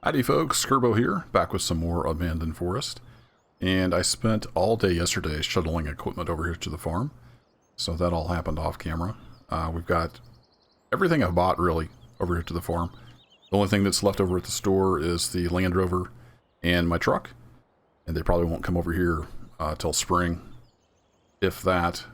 Howdy folks, Skirbo here, back with some more Abandoned Forest. And I spent all day yesterday shuttling equipment over here to the farm. So that all happened off camera. We've got everything I bought really over here to the farm. The only thing that's left over at the store is the Land Rover and my truck. And they probably won't come over here till spring. If that,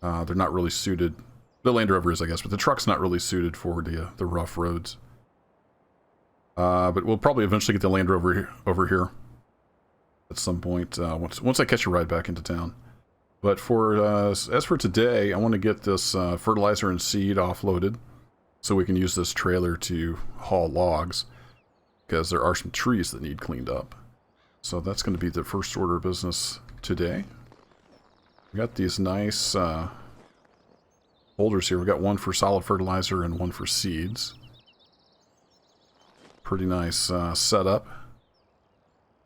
they're not really suited. The Land Rover is, I guess, but the truck's not really suited for the rough roads. But we'll probably eventually get the Land Rover over here at some point once I catch a ride back into town. But for as for today, I want to get this fertilizer and seed offloaded so we can use this trailer to haul logs, because there are some trees that need cleaned up. So that's going to be the first order of business today. We got these nice holders here. We got one for solid fertilizer and one for seeds. Pretty nice setup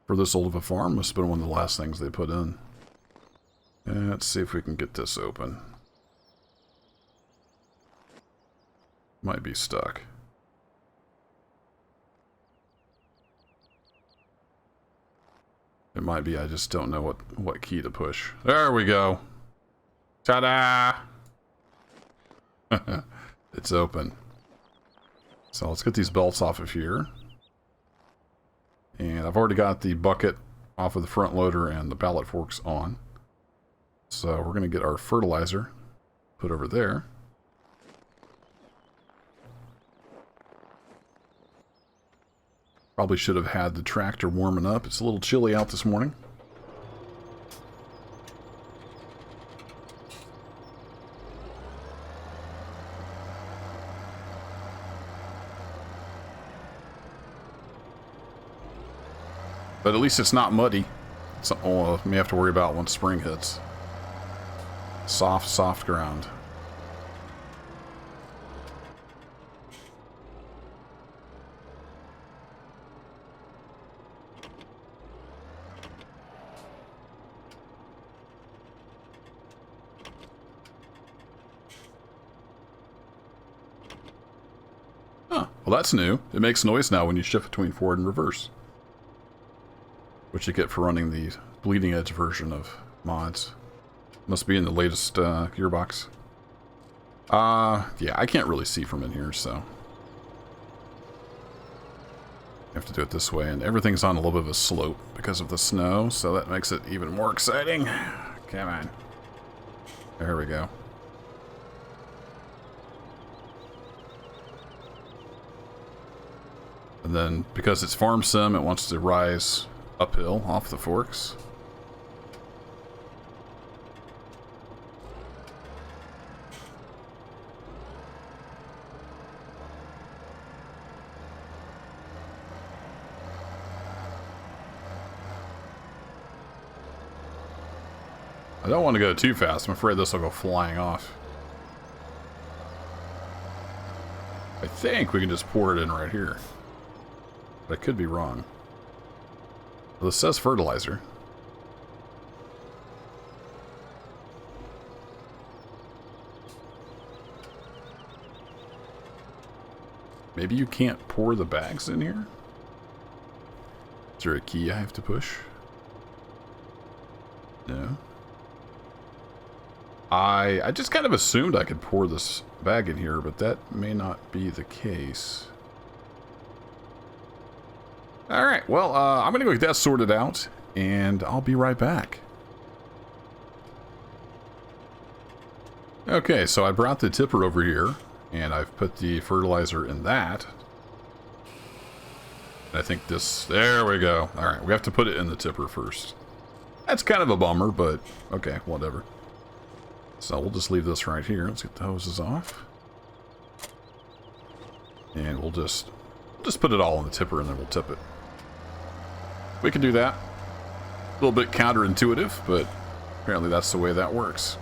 for this old of a farm. Must have been one of the last things they put in. And let's see if we can get this open. Might be stuck. It might be, I just don't know what key to push. There we go. Ta-da! It's open. So let's get these belts off of here. And I've already got the bucket off of the front loader and the pallet forks on. So we're going to get our fertilizer put over there. Probably should have had the tractor warming up. It's a little chilly out this morning. But at least it's not muddy. It's something we'll may have to worry about once spring hits. Soft, soft ground. Huh. Well, that's new. It makes noise now when you shift between forward and reverse. Which you get for running the bleeding edge version of mods. Must be in the latest gearbox. Yeah, I can't really see from in here, so you have to do it this way, and everything's on a little bit of a slope because of the snow, so that makes it even more exciting. Come on. There we go. And then, because it's farm sim, it wants to rise uphill off the forks. I don't want to go too fast. I'm afraid this will go flying off. I think we can just pour it in right here. But I could be wrong. Well, this says fertilizer. Maybe you can't pour the bags in here? Is there a key I have to push? No. I just kind of assumed I could pour this bag in here, but that may not be the case. Alright, well, I'm going to go get that sorted out, and I'll be right back. Okay, so I brought the tipper over here, and I've put the fertilizer in that. And I think this... There we go. Alright, we have to put it in the tipper first. That's kind of a bummer, but okay, whatever. So we'll just leave this right here. Let's get the hoses off. And we'll just put it all in the tipper, and then we'll tip it. We can do that. A little bit counterintuitive, but apparently that's the way that works.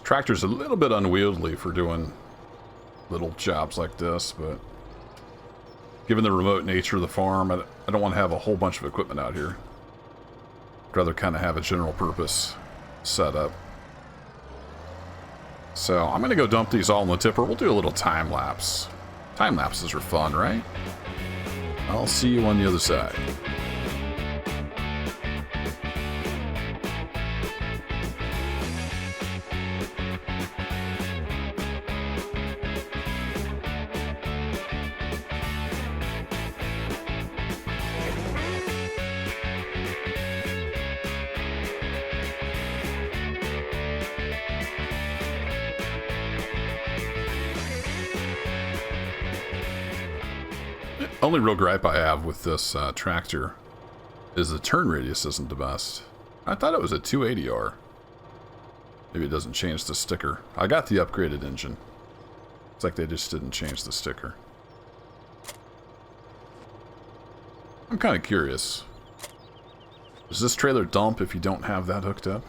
Tractor's a little bit unwieldy for doing little jobs like this, but Given the remote nature of the farm, I don't want to have a whole bunch of equipment out here. I'd rather kind of have a general purpose setup. So I'm going to go dump these all in the tipper. We'll do a little time lapse. Time lapses are fun, right? I'll see you on the other side. Only real gripe I have with this tractor is the turn radius isn't the best. I thought it was a 280R. Maybe it doesn't change the sticker. I got the upgraded engine. It's like they just didn't change the sticker. I'm kind of curious. Does this trailer dump if you don't have that hooked up?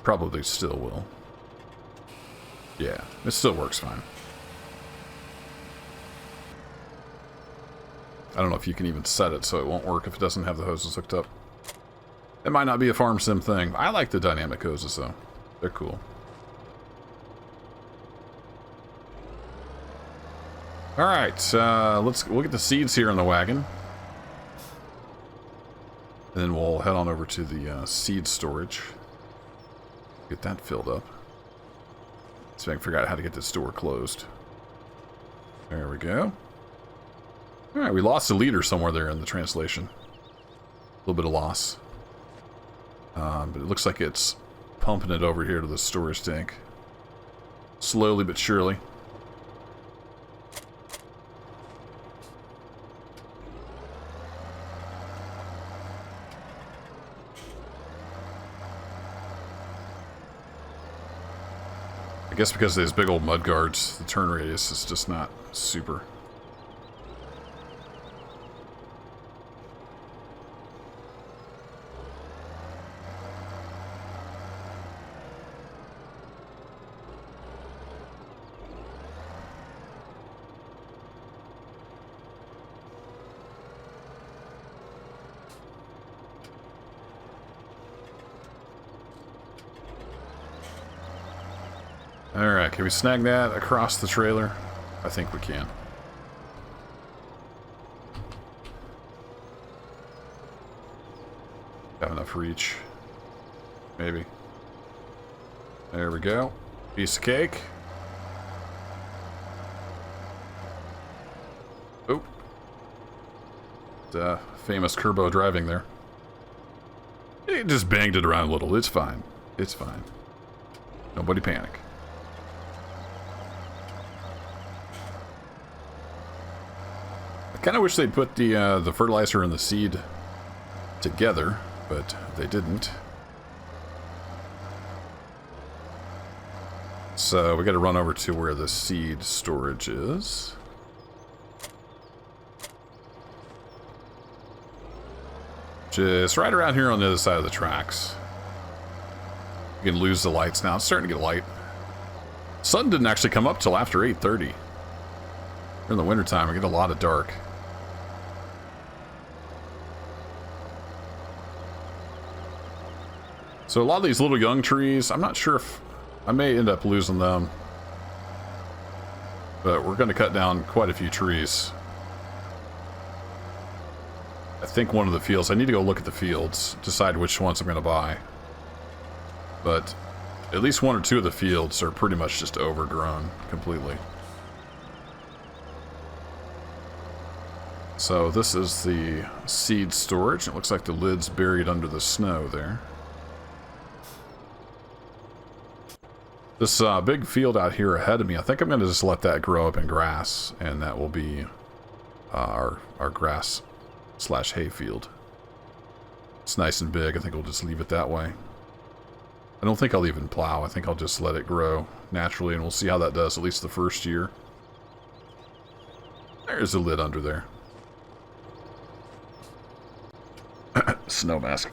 Probably still will. Yeah, it still works fine. I don't know if you can even set it so it won't work if it doesn't have the hoses hooked up. It might not be a farm sim thing. I like the dynamic hoses though. They're cool. Alright, we'll get the seeds here in the wagon. And then we'll head on over to the seed storage. Get that filled up. See if I can figure out how to get this door closed. There we go. Alright, we lost a leader somewhere there in the translation. A little bit of loss. But it looks like it's pumping it over here to the storage tank. Slowly but surely. I guess because of these big old mud guards, the turn radius is just not super. Alright, can we snag that across the trailer? I think we can. Have enough reach. Maybe. There we go. Piece of cake. Oh. The famous Kerbo driving there. It just banged it around a little. It's fine. It's fine. Nobody panic. I kind of wish they'd put the fertilizer and the seed together, but they didn't. So we got to run over to where the seed storage is. Just right around here on the other side of the tracks. You can lose the lights now. It's starting to get light. Sun didn't actually come up till after 8:30. In the wintertime, we get a lot of dark. So a lot of these little young trees, I'm not sure if I may end up losing them. But we're going to cut down quite a few trees. I think one of the fields, I need to go look at the fields, decide which ones I'm going to buy. But at least one or two of the fields are pretty much just overgrown completely. So this is the seed storage. It looks like the lid's buried under the snow there. This big field out here ahead of me, I think I'm going to just let that grow up in grass, and that will be our grass / hay field. It's nice and big. I think we'll just leave it that way. I don't think I'll even plow. I think I'll just let it grow naturally, and we'll see how that does, at least the first year. There's a lid under there. Snow mask.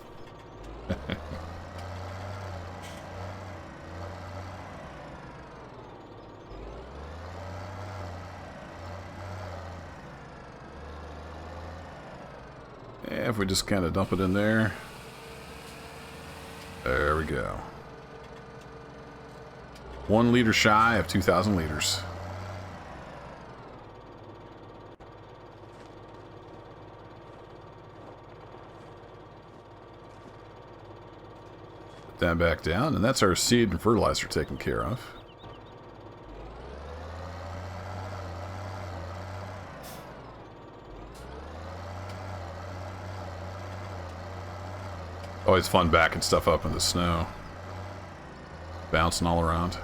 if we just kind of dump it in there. There we go. 1 liter shy of 2,000 liters. Put that back down, and that's our seed and fertilizer taken care of. Always fun backing stuff up in the snow. Bouncing all around.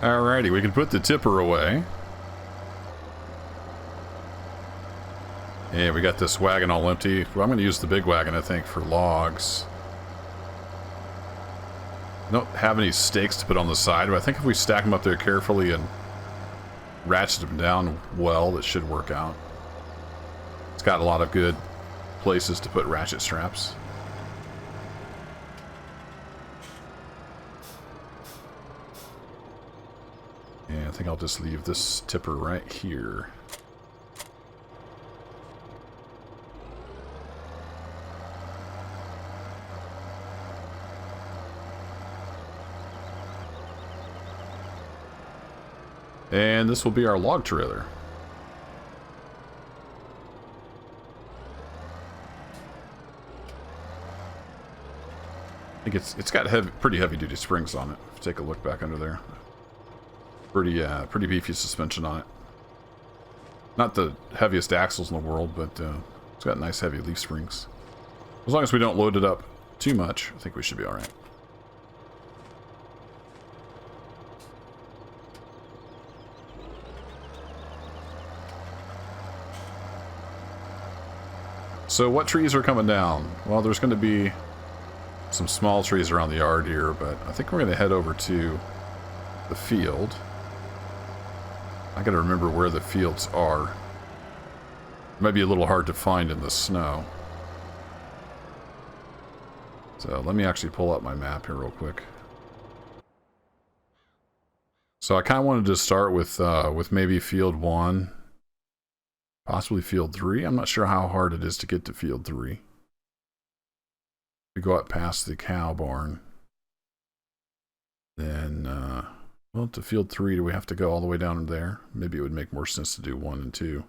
Alrighty, we can put the tipper away. Yeah, we got this wagon all empty. Well, I'm going to use the big wagon, I think, for logs. I don't have any stakes to put on the side, but I think if we stack them up there carefully and ratchet them down well, it should work out. It's got a lot of good places to put ratchet straps. Yeah, I think I'll just leave this tipper right here. And this will be our log trailer. I think it's got pretty heavy duty springs on it. If you take a look back under there, pretty beefy suspension on it. Not the heaviest axles in the world, but it's got nice heavy leaf springs. As long as we don't load it up too much, I think we should be all right. So what trees are coming down? Well, there's going to be some small trees around the yard here, but I think we're going to head over to the field. I got to remember where the fields are. It might be a little hard to find in the snow. So let me actually pull up my map here real quick. So I kind of wanted to start with maybe field 1. Possibly field 3. I'm not sure how hard it is to get to field 3. We go up past the cow barn. Then, well, to field 3, do we have to go all the way down there? Maybe it would make more sense to do 1 and 2.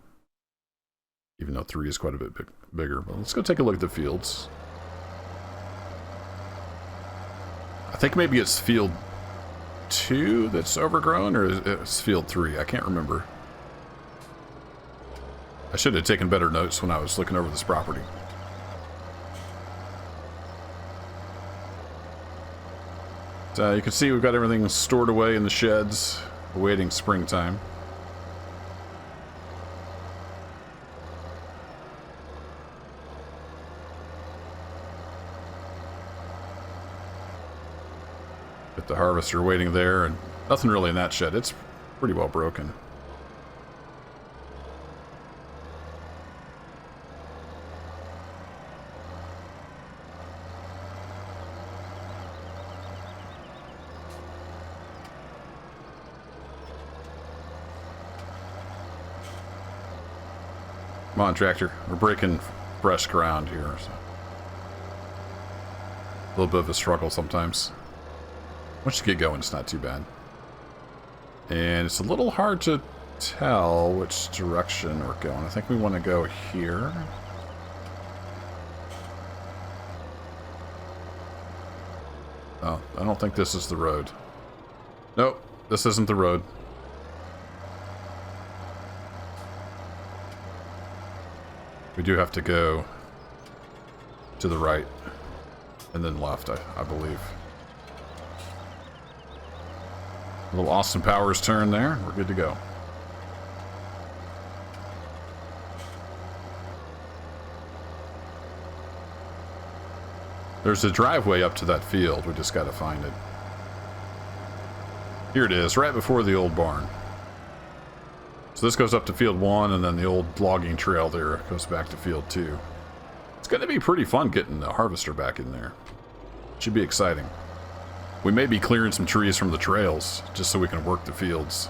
Even though 3 is quite a bit bigger. But let's go take a look at the fields. I think maybe it's field 2 that's overgrown, or it's field 3. I can't remember. I should have taken better notes when I was looking over this property. So you can see we've got everything stored away in the sheds, awaiting springtime. Got the harvester waiting there, and nothing really in that shed. It's pretty well broken. Come on, tractor. We're breaking fresh ground here. So. A little bit of a struggle sometimes. Once you get going, it's not too bad. And it's a little hard to tell which direction we're going. I think we want to go here. Oh, I don't think this is the road. Nope, this isn't the road. We do have to go to the right and then left, I believe. A little Austin Powers turn there. We're good to go. There's a driveway up to that field. We just got to find it. Here it is, right before the old barn. So this goes up to field 1, and then the old logging trail there goes back to field 2. It's going to be pretty fun getting the harvester back in there. Should be exciting. We may be clearing some trees from the trails just so we can work the fields.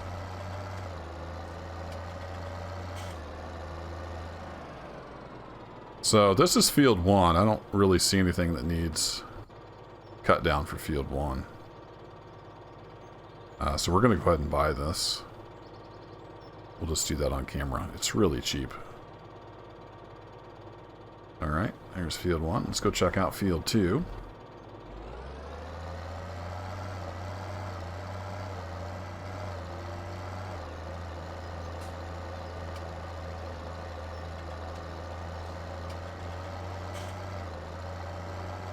So this is field 1. I don't really see anything that needs cut down for field 1. So we're going to go ahead and buy this. We'll just do that on camera. It's really cheap. Alright, there's field 1. Let's go check out field 2.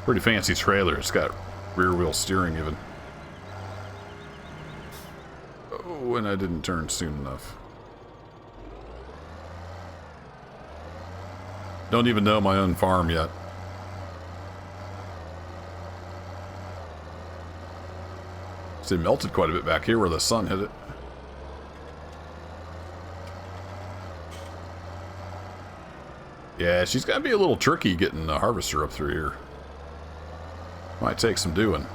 Pretty fancy trailer. It's got rear wheel steering even. Oh, and I didn't turn soon enough. Don't even know my own farm yet. It melted quite a bit back here where the sun hit it. Yeah, she's got to be a little tricky getting the harvester up through here. Might take some doing.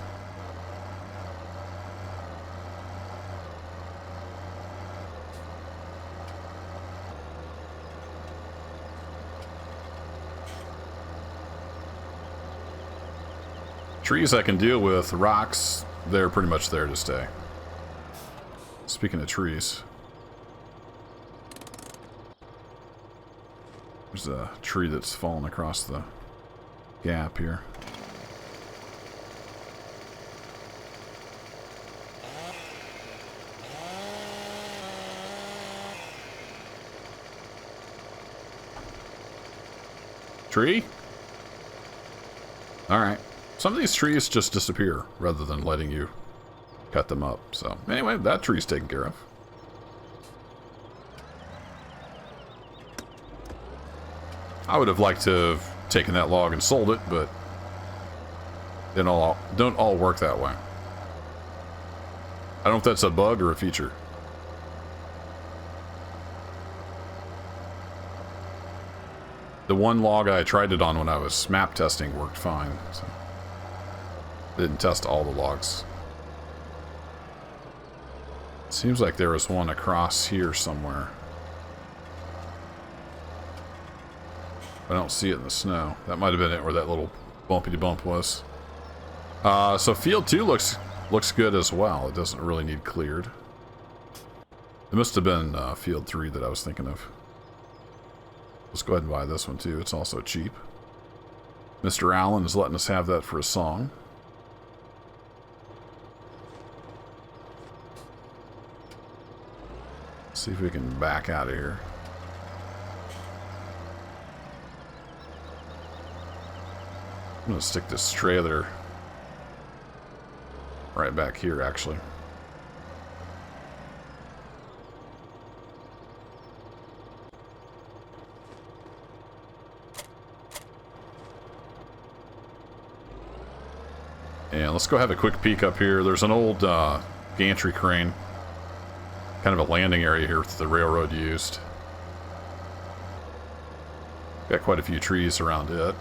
Trees I can deal with. Rocks, they're pretty much there to stay. Speaking of trees. There's a tree that's fallen across the gap here. Tree? Alright. Some of these trees just disappear rather than letting you cut them up. So, anyway, that tree's taken care of. I would have liked to have taken that log and sold it, but they don't all work that way. I don't know if that's a bug or a feature. The one log I tried it on when I was map testing worked fine. So didn't test all the logs. Seems like there was one across here somewhere. I don't see it in the snow. That might have been it where that little bumpy bump was. So field 2 looks good as well. It doesn't really need cleared. It must have been field 3 that I was thinking of. Let's go ahead and buy this one too. It's also cheap. Mr. Allen is letting us have that for a song. See if we can back out of here. I'm going to stick this trailer right back here, actually. And let's go have a quick peek up here. There's an old gantry crane. Kind of a landing area here that the railroad used. Got quite a few trees around it.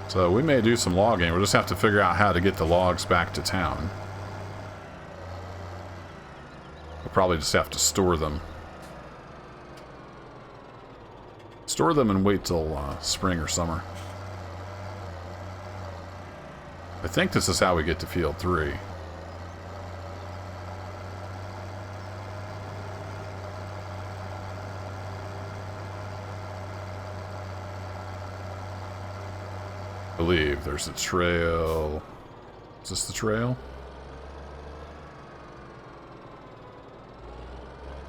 So we may do some logging. We'll just have to figure out how to get the logs back to town. We'll probably just have to store them. Store them and wait till spring or summer. I think this is how we get to field 3. I believe there's a trail. Is this the trail?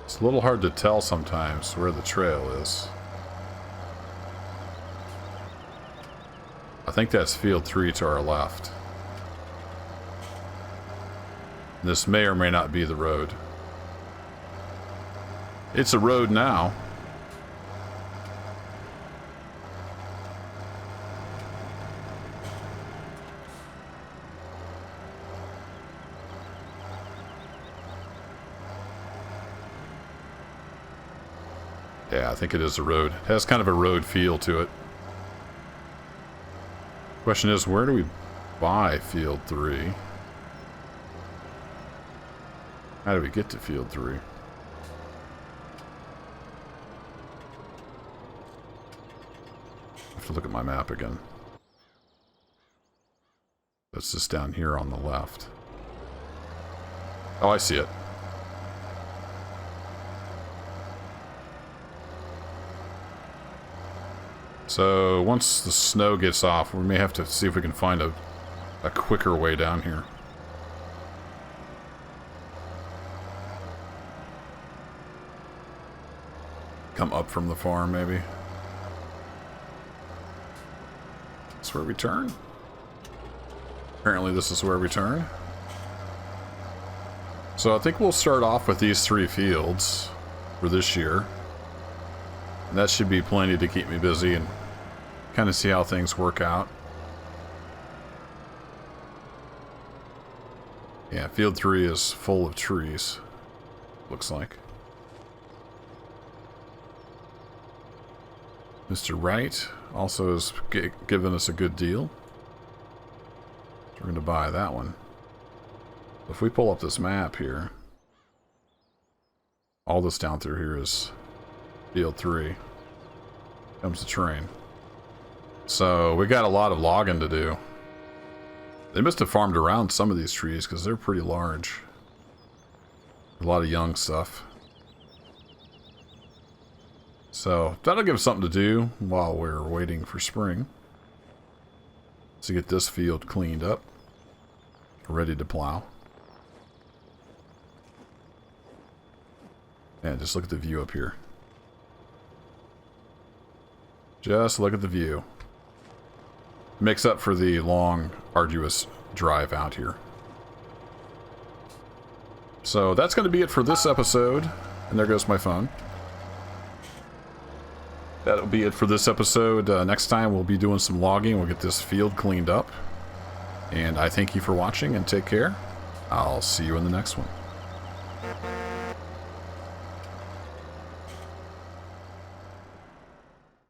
It's a little hard to tell sometimes where the trail is. I think that's field 3 to our left. This may or may not be the road. It's a road now. Yeah, I think it is a road. It has kind of a road feel to it. Question is, where do we buy Field 3? How do we get to Field 3? I have to look at my map again. That's just down here on the left. Oh, I see it. So once the snow gets off, we may have to see if we can find a quicker way down here. Come up from the farm, maybe. That's where we turn. Apparently this is where we turn. So I think we'll start off with these 3 fields for this year. And that should be plenty to keep me busy and kind of see how things work out. Yeah, field 3 is full of trees, looks like. Mr. Wright also has given us a good deal. We're going to buy that one. If we pull up this map here, all this down through here is field 3. Comes the train. So we got a lot of logging to do. They must have farmed around some of these trees because they're pretty large. A lot of young stuff. So that'll give us something to do while we're waiting for spring. To get this field cleaned up. Ready to plow. And just look at the view up here. Just look at the view. Makes up for the long, arduous drive out here. So that's going to be it for this episode. And there goes my phone. That'll be it for this episode. Next time we'll be doing some logging. We'll get this field cleaned up. And I thank you for watching and take care. I'll see you in the next one.